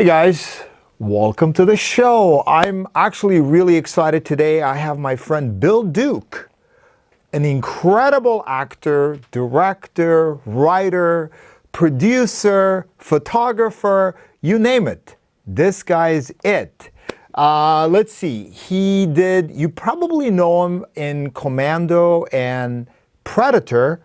Hey guys, welcome to the show. I'm actually really excited today. I have my friend Bill Duke, an incredible actor, director, writer, producer, photographer, you name it. This guy's it. Let's see, you probably know him in Commando and Predator,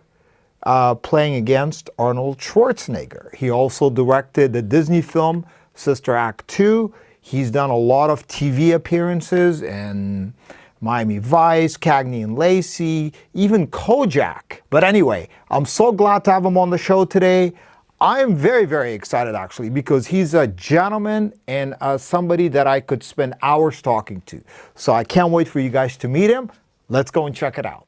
playing against Arnold Schwarzenegger. He also directed the Disney film Sister Act 2. He's done a lot of TV appearances in Miami Vice, Cagney and Lacey, even Kojak. But anyway, I'm so glad to have him on the show today. I am very, very excited actually because he's a gentleman and somebody that I could spend hours talking to. So I can't wait for you guys to meet him. Let's go and check it out.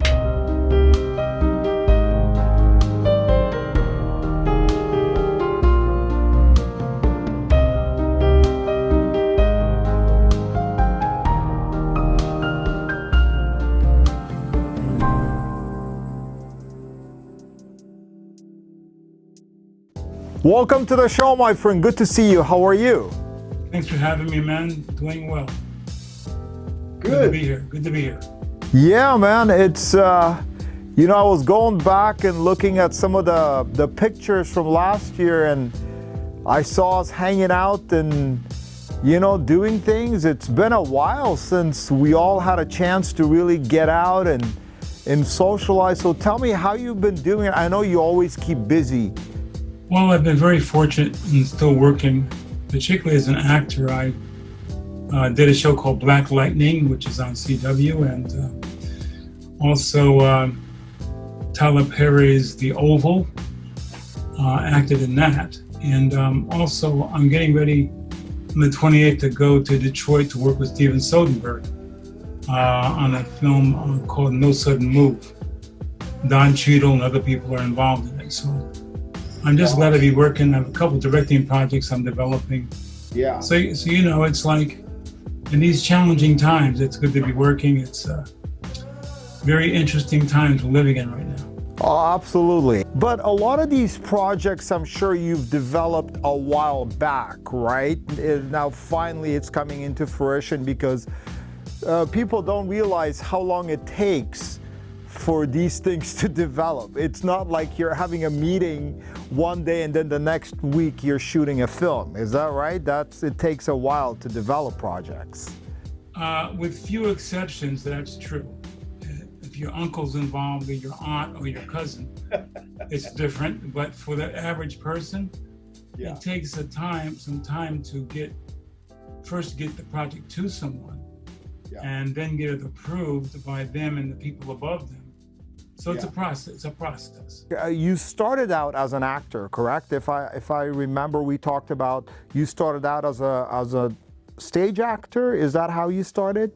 Welcome to the show, my friend. Good to see you. How are you? Thanks for having me, man. Doing well. Good to be here. Good to be here. Yeah, man. It's, I was going back and looking at some of the pictures from last year, and I saw us hanging out and, doing things. It's been a while since we all had a chance to really get out and socialize. So tell me how you've been doing it. I know you always keep busy. Well, I've been very fortunate and still working, particularly as an actor. I did a show called Black Lightning, which is on CW, and also Tyler Perry's The Oval, acted in that. And also, I'm getting ready on the 28th to go to Detroit to work with Steven Soderbergh on a film called No Sudden Move. Don Cheadle and other people are involved in it. So I'm just glad to be working. I have a couple of directing projects I'm developing. Yeah. So it's like in these challenging times, it's good to be working. It's very interesting times we're living in right now. Oh, absolutely. But a lot of these projects, I'm sure you've developed a while back, right? Now, finally, it's coming into fruition because people don't realize how long it takes for these things to develop. It's not like you're having a meeting one day and then the next week you're shooting a film. Is that right? It takes a while to develop projects. With few exceptions, that's true. If your uncle's involved or your aunt or your cousin, it's different. But for the average person, Yeah. It takes some time to get the project to someone. Yeah. And then get it approved by them and the people above them. So it's a process. You started out as an actor, correct? If I remember, we talked about you started out as a stage actor. Is that how you started?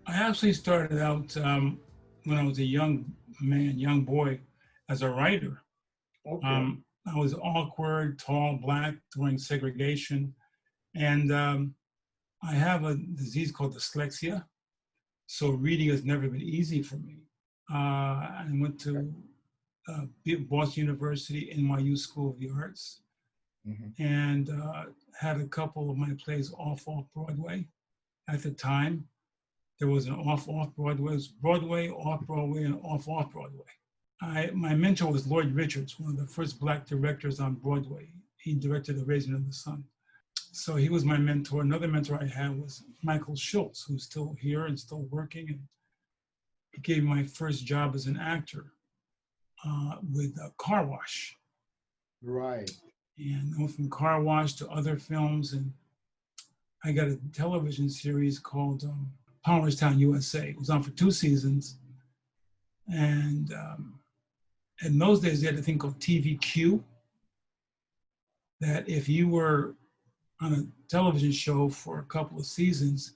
I actually started out when I was a young boy, as a writer. Okay. I was awkward, tall, black during segregation, and I have a disease called dyslexia, so reading has never been easy for me. I went to Boston University, NYU School of the Arts, and had a couple of my plays off-Broadway. At the time, there was an off-Broadway, it was Broadway, off-Broadway, and off-Broadway. My mentor was Lloyd Richards, one of the first Black directors on Broadway. He directed The Raising of the Sun. So he was my mentor. Another mentor I had was Michael Schultz, who's still here and still working. And he gave me my first job as an actor with Car Wash. Right. And I went from Car Wash to other films. And I got a television series called Powerstown, USA. It was on for 2 seasons. And in those days, they had a thing called TVQ, that if you were on a television show for a couple of seasons,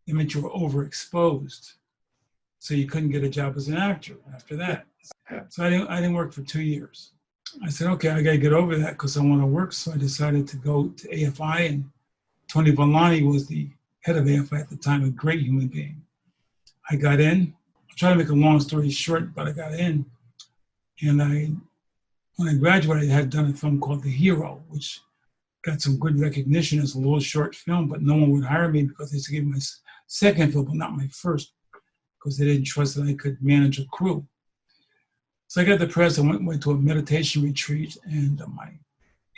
it meant you were overexposed. So you couldn't get a job as an actor after that. So I didn't work for 2 years. I said, okay, I gotta get over that because I want to work. So I decided to go to AFI, and Tony Vellani was the head of AFI at the time, a great human being. I got in. I'll try to make a long story short, but I got in. And when I graduated, I had done a film called The Hero, which got some good recognition as a little short film, but no one would hire me because they used to give me my second film, but not my first, because they didn't trust that I could manage a crew. So I got depressed. I went to a meditation retreat, and my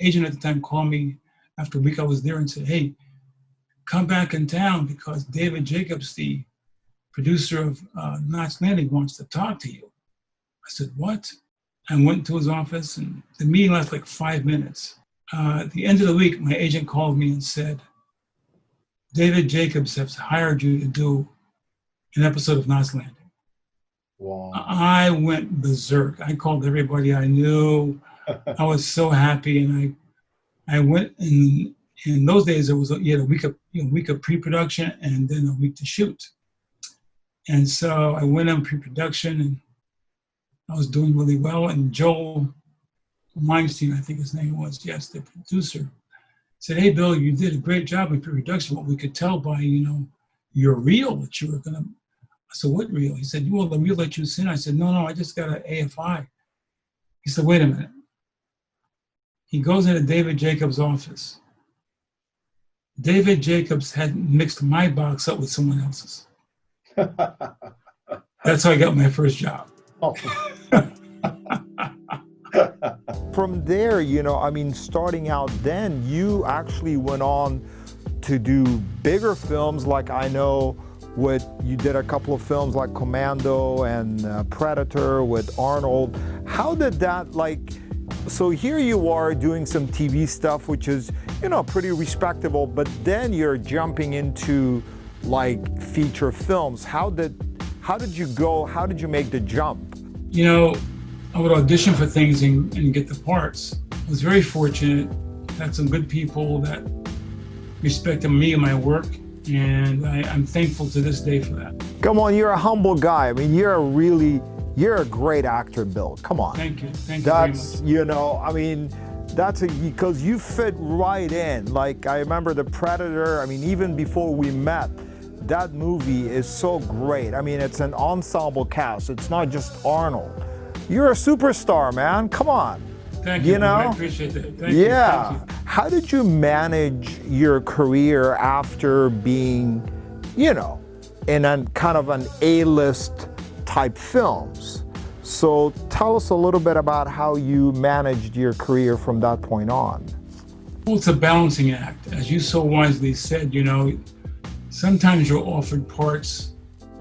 agent at the time called me after a week I was there and said, "Hey, come back in town because David Jacobs, the producer of Knots Landing, wants to talk to you." I said, "What?" I went to his office, and the meeting lasted like 5 minutes. At the end of the week, my agent called me and said, "David Jacobs has hired you to do an episode of Knots Landing." Wow. I went berserk. I called everybody I knew. I was so happy, and I went. And in those days, you had a week of pre-production and then a week to shoot. And so I went on pre-production, and I was doing really well. And Joel Weinstein, I think his name was, yes, the producer, said, "Hey, Bill, you did a great job in pre-production. What we could tell by, your reel that you were gonna." I said, "What reel?" He said, "Well, the reel that you sent." I said, No, I just got an AFI. He said, "Wait a minute." He goes into David Jacobs' office. David Jacobs had mixed my box up with someone else's. That's how I got my first job. From there, starting out then, you actually went on to do bigger films. Like I know you did a couple of films like Commando and Predator with Arnold. How did that, so here you are doing some TV stuff, which is, pretty respectable, but then you're jumping into feature films. How did you make the jump? I would audition for things and get the parts. I was very fortunate, had some good people that respected me and my work, and I'm thankful to this day for that. Come on, you're a humble guy. I mean, you're a great actor, Bill. Come on. Thank you very much. That's because you fit right in. I remember The Predator, even before we met, that movie is so great. It's an ensemble cast. It's not just Arnold. You're a superstar, man. Come on. Thank you. I appreciate that. Thank you. Thank you. How did you manage your career after being, in a kind of an A-list type films? So tell us a little bit about how you managed your career from that point on. Well, it's a balancing act. As you so wisely said, sometimes you're offered parts.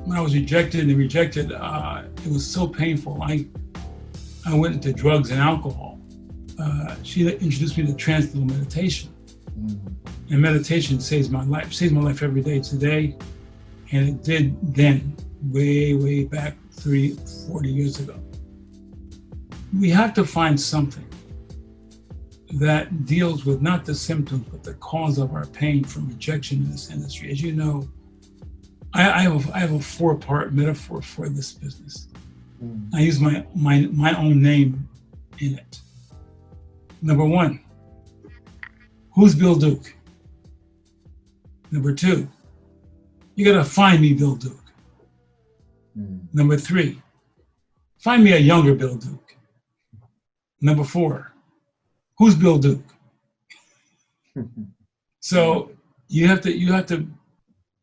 When I was rejected, it was so painful. I went into drugs and alcohol. She introduced me to transcendental meditation. Mm-hmm. And meditation saves my life every day today. And it did then, way back 40 years ago. We have to find something that deals with not the symptoms, but the cause of our pain from rejection in this industry. As you know, I have a 4-part metaphor for this business. I use my own name in it. Number 1, who's Bill Duke? Number 2, you gotta find me Bill Duke. Number 3, find me a younger Bill Duke. Number 4, who's Bill Duke? So you have to, I'm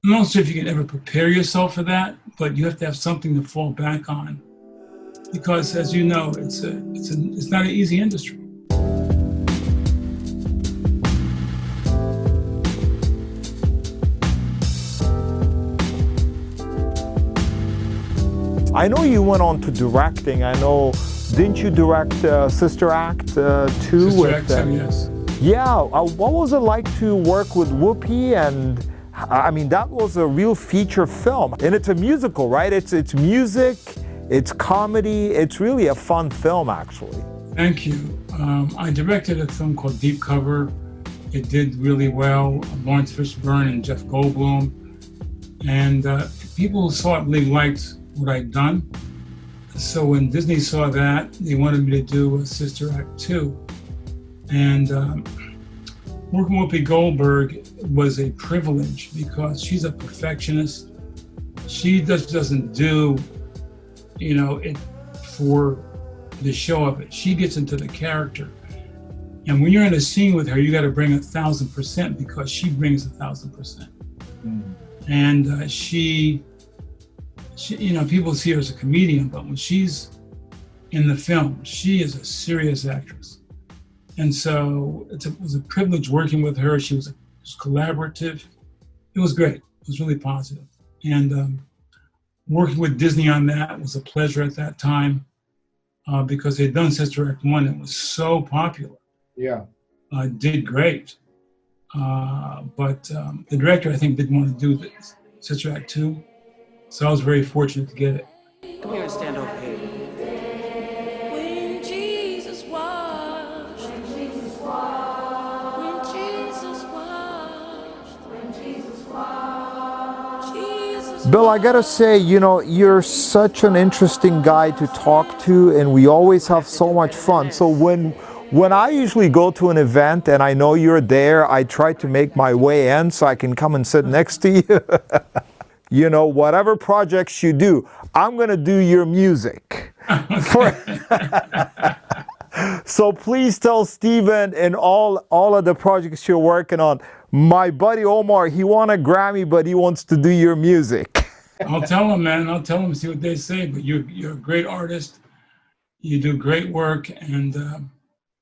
not sure if you can ever prepare yourself for that, but you have to have something to fall back on. Because as you know, it's not an easy industry. I know you went on to directing. I know, didn't you direct Sister Act 2? Sister Act 2, yes. Yeah, what was it like to work with Whoopi? And that was a real feature film. And it's a musical, right? It's music, it's comedy, it's really a fun film, actually. Thank you. I directed a film called Deep Cover. It did really well. Lawrence Fishburne and Jeff Goldblum. And people who saw it really liked what I'd done. So when Disney saw that, they wanted me to do a Sister Act 2. And working with Whoopi Goldberg was a privilege because she's a perfectionist. She just doesn't do, it for the show of it. She gets into the character. And when you're in a scene with her, you got to bring 1,000% because she brings 1,000%. And she, you know, people see her as a comedian, but when she's in the film, she is a serious actress. And so it was a privilege working with her. She was collaborative. It was great. It was really positive. And working with Disney on that was a pleasure at that time because they'd done Sister Act 1. It was so popular. Yeah. Did great. But the director, I think, didn't want to do this, Sister Act 2. So I was very fortunate to get it. Come here and stand over here. When Jesus washed, when Jesus washed, when Jesus washed, when Jesus washed, Jesus Bill, I gotta say, you know, you're such an interesting guy to talk to, and we always have so much fun. So when I usually go to an event and I know you're there, I try to make my way in so I can come and sit next to you. You know, whatever projects you do, I'm gonna do your music. So please tell Steven and all of the projects you're working on. My buddy Omar, he won a Grammy, but he wants to do your music. I'll tell them, man. I'll tell them, see what they say. But you're a great artist. You do great work, and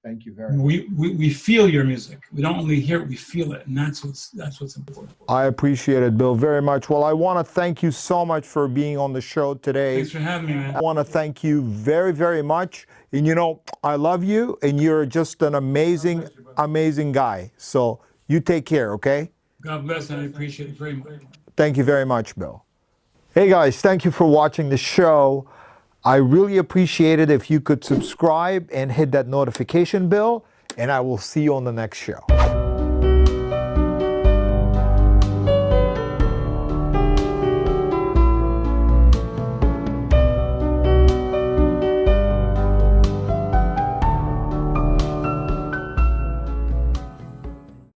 Thank you very much. we feel your music. We don't only hear it, we feel it, and that's what's important. I appreciate it, Bill, very much. Well, I want to thank you so much for being on the show today. Thanks for having me, man. I want to thank you very, very much. And you know, I love you, and you're just an amazing, amazing guy. So you take care, okay? God bless, and I appreciate it very much. Thank you very much, Bill. Hey guys, thank you for watching the show. I really appreciate it if you could subscribe and hit that notification bell, and I will see you on the next show.